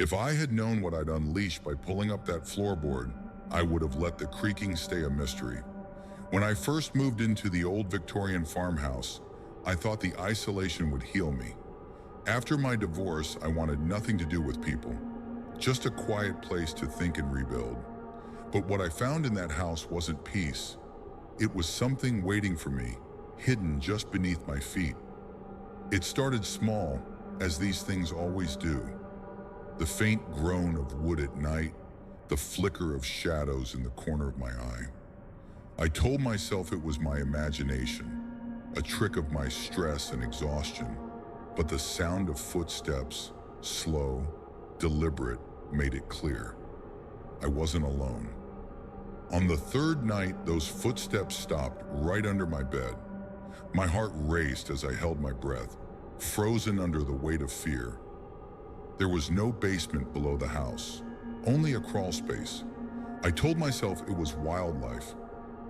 If I had known what I'd unleashed by pulling up that floorboard, I would have let the creaking stay a mystery. When I first moved into the old Victorian farmhouse, I thought the isolation would heal me. After my divorce, I wanted nothing to do with people, just a quiet place to think and rebuild. But what I found in that house wasn't peace. It was something waiting for me, hidden just beneath my feet. It started small, as these things always do. The faint groan of wood at night, the flicker of shadows in the corner of my eye. I told myself it was my imagination, a trick of my stress and exhaustion, but the sound of footsteps, slow, deliberate, made it clear. I wasn't alone. On the third night, those footsteps stopped right under my bed. My heart raced as I held my breath, frozen under the weight of fear. There was no basement below the house, only a crawl space. I told myself it was wildlife,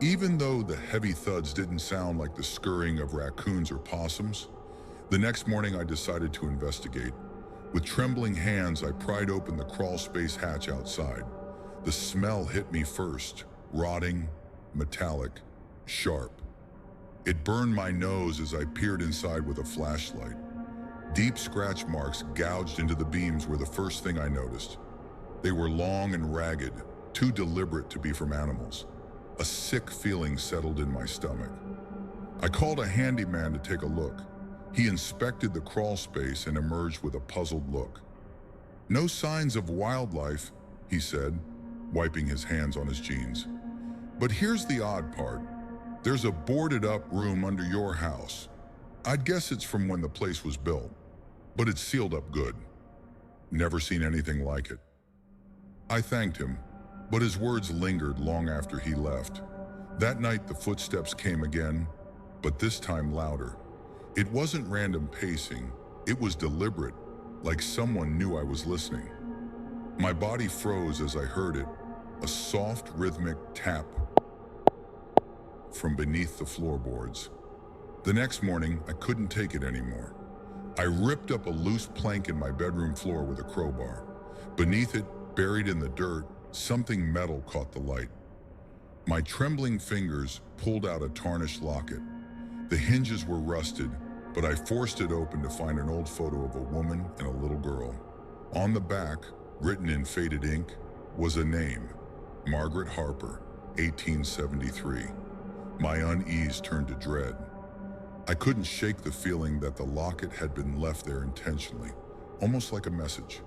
even though the heavy thuds didn't sound like the scurrying of raccoons or possums. The next morning, I decided to investigate. With trembling hands, I pried open the crawl space hatch outside. The smell hit me first, rotting, metallic, sharp. It burned my nose as I peered inside with a flashlight. Deep scratch marks gouged into the beams were the first thing I noticed. They were long and ragged, too deliberate to be from animals. A sick feeling settled in my stomach. I called a handyman to take a look. He inspected the crawl space and emerged with a puzzled look. "No signs of wildlife," he said, wiping his hands on his jeans. "But here's the odd part. There's a boarded up room under your house. I'd guess it's from when the place was built, but it's sealed up good. Never seen anything like it." I thanked him, but his words lingered long after he left. That night the footsteps came again, but this time louder. It wasn't random pacing, it was deliberate, like someone knew I was listening. My body froze as I heard it, a soft rhythmic tap from beneath the floorboards. The next morning, I couldn't take it anymore. I ripped up a loose plank in my bedroom floor with a crowbar. Beneath it, buried in the dirt, something metal caught the light. My trembling fingers pulled out a tarnished locket. The hinges were rusted, but I forced it open to find an old photo of a woman and a little girl. On the back, written in faded ink, was a name, Margaret Harper, 1873. My unease turned to dread. I couldn't shake the feeling that the locket had been left there intentionally, almost like a message.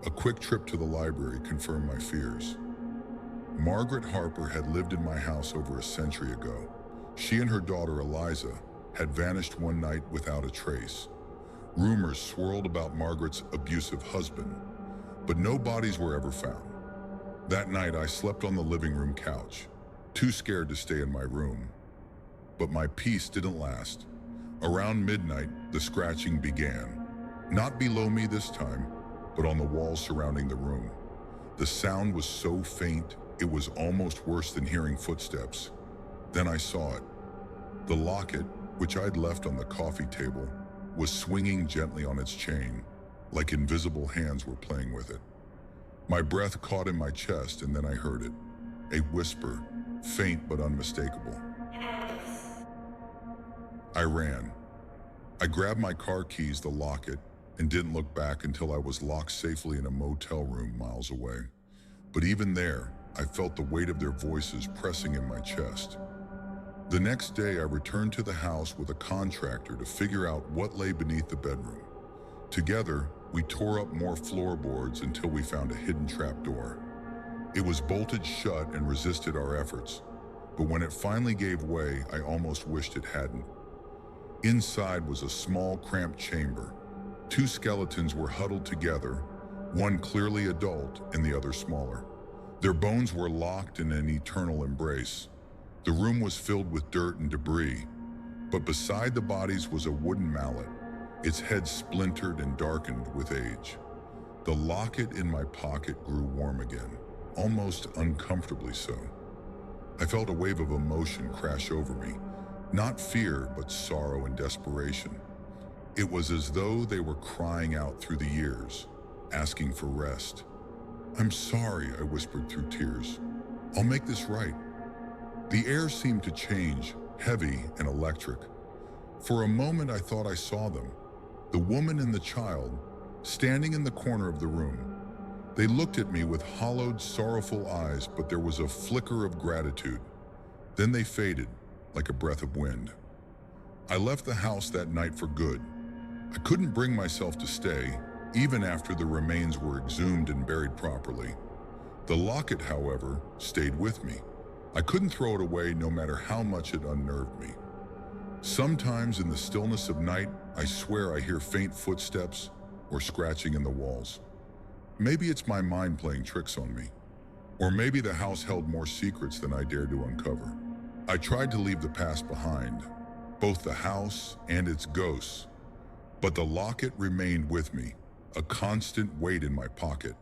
A quick trip to the library confirmed my fears. Margaret Harper had lived in my house over a century ago. She and her daughter Eliza had vanished one night without a trace. Rumors swirled about Margaret's abusive husband, but no bodies were ever found. That night I slept on the living room couch, too scared to stay in my room. But my peace didn't last. Around midnight, the scratching began. Not below me this time, but on the walls surrounding the room. The sound was so faint, it was almost worse than hearing footsteps. Then I saw it. The locket, which I'd left on the coffee table, was swinging gently on its chain, like invisible hands were playing with it. My breath caught in my chest, and then I heard it. A whisper, faint but unmistakable. I ran. I grabbed my car keys, the locket, and didn't look back until I was locked safely in a motel room miles away. But even there, I felt the weight of their voices pressing in my chest. The next day, I returned to the house with a contractor to figure out what lay beneath the bedroom. Together, we tore up more floorboards until we found a hidden trapdoor. It was bolted shut and resisted our efforts, but when it finally gave way, I almost wished it hadn't. Inside was a small, cramped chamber. Two skeletons were huddled together, one clearly adult and the other smaller. Their bones were locked in an eternal embrace. The room was filled with dirt and debris, but beside the bodies was a wooden mallet, its head splintered and darkened with age. The locket in my pocket grew warm again, almost uncomfortably so. I felt a wave of emotion crash over me, not fear, but sorrow and desperation. It was as though they were crying out through the years, asking for rest. "I'm sorry," I whispered through tears. "I'll make this right." The air seemed to change, heavy and electric. For a moment I thought I saw them, the woman and the child, standing in the corner of the room. They looked at me with hollowed, sorrowful eyes, but there was a flicker of gratitude. Then they faded, like a breath of wind. I left the house that night for good. I couldn't bring myself to stay, even after the remains were exhumed and buried properly. The locket, however, stayed with me. I couldn't throw it away no matter how much it unnerved me. Sometimes in the stillness of night, I swear I hear faint footsteps or scratching in the walls. Maybe it's my mind playing tricks on me. Or maybe the house held more secrets than I dared to uncover. I tried to leave the past behind, both the house and its ghosts, but the locket remained with me, a constant weight in my pocket.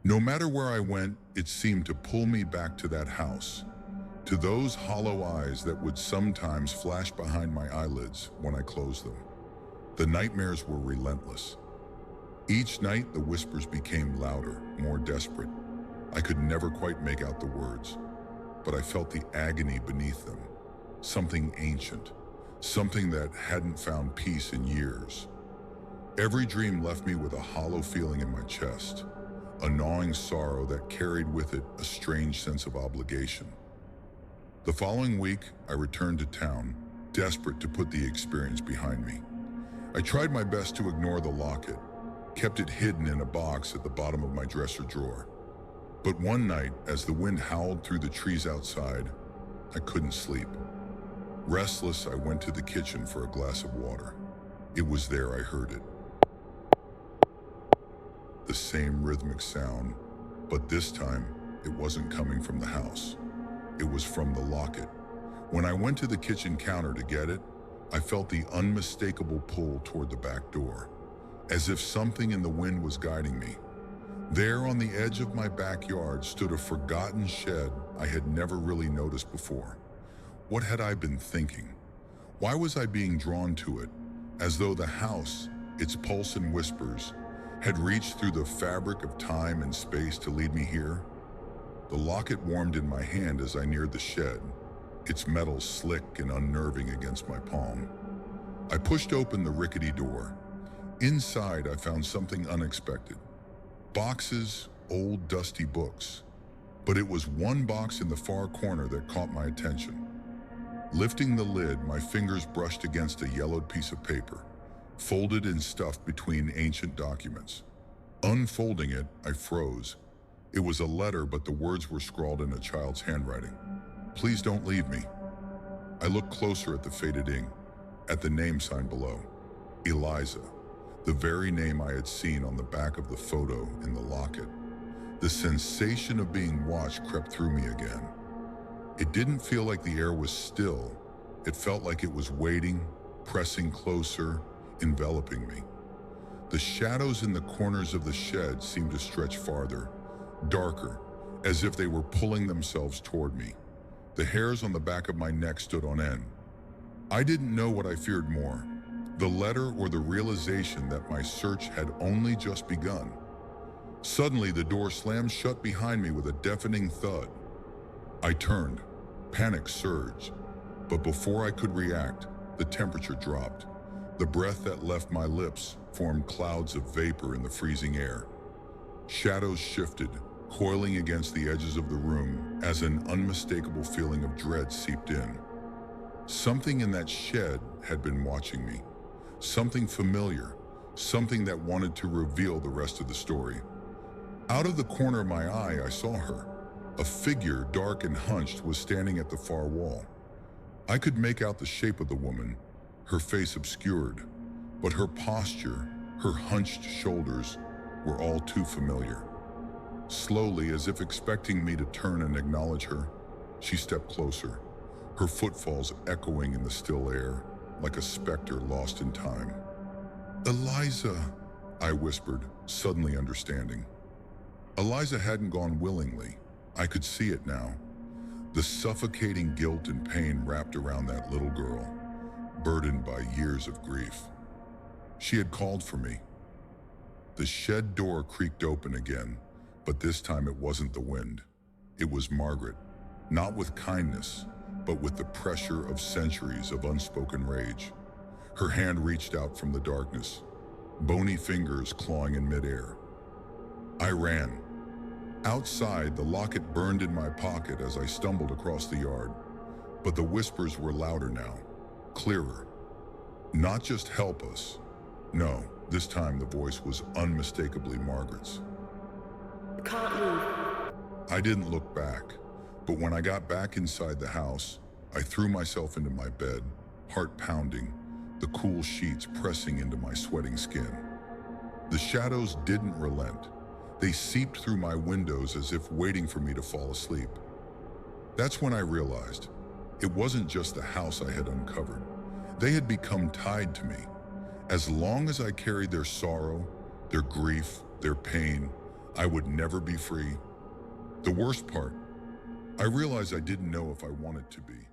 No matter where I went, it seemed to pull me back to that house, to those hollow eyes that would sometimes flash behind my eyelids when I closed them. The nightmares were relentless. Each night, the whispers became louder, more desperate. I could never quite make out the words, but I felt the agony beneath them. Something ancient, something that hadn't found peace in years. Every dream left me with a hollow feeling in my chest, a gnawing sorrow that carried with it a strange sense of obligation. The following week, I returned to town, desperate to put the experience behind me. I tried my best to ignore the locket, kept it hidden in a box at the bottom of my dresser drawer. But one night, as the wind howled through the trees outside, I couldn't sleep. Restless, I went to the kitchen for a glass of water. It was there I heard it. The same rhythmic sound, but this time, it wasn't coming from the house. It was from the locket. When I went to the kitchen counter to get it, I felt the unmistakable pull toward the back door, as if something in the wind was guiding me. There on the edge of my backyard stood a forgotten shed I had never really noticed before. What had I been thinking? Why was I being drawn to it, as though the house, its pulse and whispers, had reached through the fabric of time and space to lead me here? The locket warmed in my hand as I neared the shed, its metal slick and unnerving against my palm. I pushed open the rickety door. Inside, I found something unexpected. Boxes, old dusty books. But it was one box in the far corner that caught my attention. Lifting the lid, my fingers brushed against a yellowed piece of paper, folded and stuffed between ancient documents. Unfolding it, I froze. It was a letter, but the words were scrawled in a child's handwriting. "Please don't leave me." I looked closer at the faded ink, at the name sign below. Eliza, the very name I had seen on the back of the photo in the locket. The sensation of being watched crept through me again. It didn't feel like the air was still. It felt like it was waiting, pressing closer, enveloping me. The shadows in the corners of the shed seemed to stretch farther, darker, as if they were pulling themselves toward me. The hairs on the back of my neck stood on end. I didn't know what I feared more, the letter or the realization that my search had only just begun. Suddenly, the door slammed shut behind me with a deafening thud. I turned. Panic surged. But before I could react, the temperature dropped. The breath that left my lips formed clouds of vapor in the freezing air. Shadows shifted, coiling against the edges of the room as an unmistakable feeling of dread seeped in. Something in that shed had been watching me. Something familiar, something that wanted to reveal the rest of the story. Out of the corner of my eye, I saw her. A figure, dark and hunched, was standing at the far wall. I could make out the shape of the woman, her face obscured, but her posture, her hunched shoulders, were all too familiar. Slowly, as if expecting me to turn and acknowledge her, she stepped closer, her footfalls echoing in the still air, like a specter lost in time. "Eliza," I whispered, suddenly understanding. Eliza hadn't gone willingly. I could see it now. The suffocating guilt and pain wrapped around that little girl, burdened by years of grief. She had called for me. The shed door creaked open again, but this time it wasn't the wind. It was Margaret, not with kindness, but with the pressure of centuries of unspoken rage. Her hand reached out from the darkness, bony fingers clawing in midair. I ran. Outside, the locket burned in my pocket as I stumbled across the yard, but the whispers were louder now, clearer. Not just help us. No, this time the voice was unmistakably Margaret's. Can't move. I didn't look back, but when I got back inside the house, I threw myself into my bed, heart pounding, the cool sheets pressing into my sweating skin. The shadows didn't relent. They seeped through my windows as if waiting for me to fall asleep. That's when I realized it wasn't just the house I had uncovered. They had become tied to me. As long as I carried their sorrow, their grief, their pain, I would never be free. The worst part, I realized I didn't know if I wanted to be.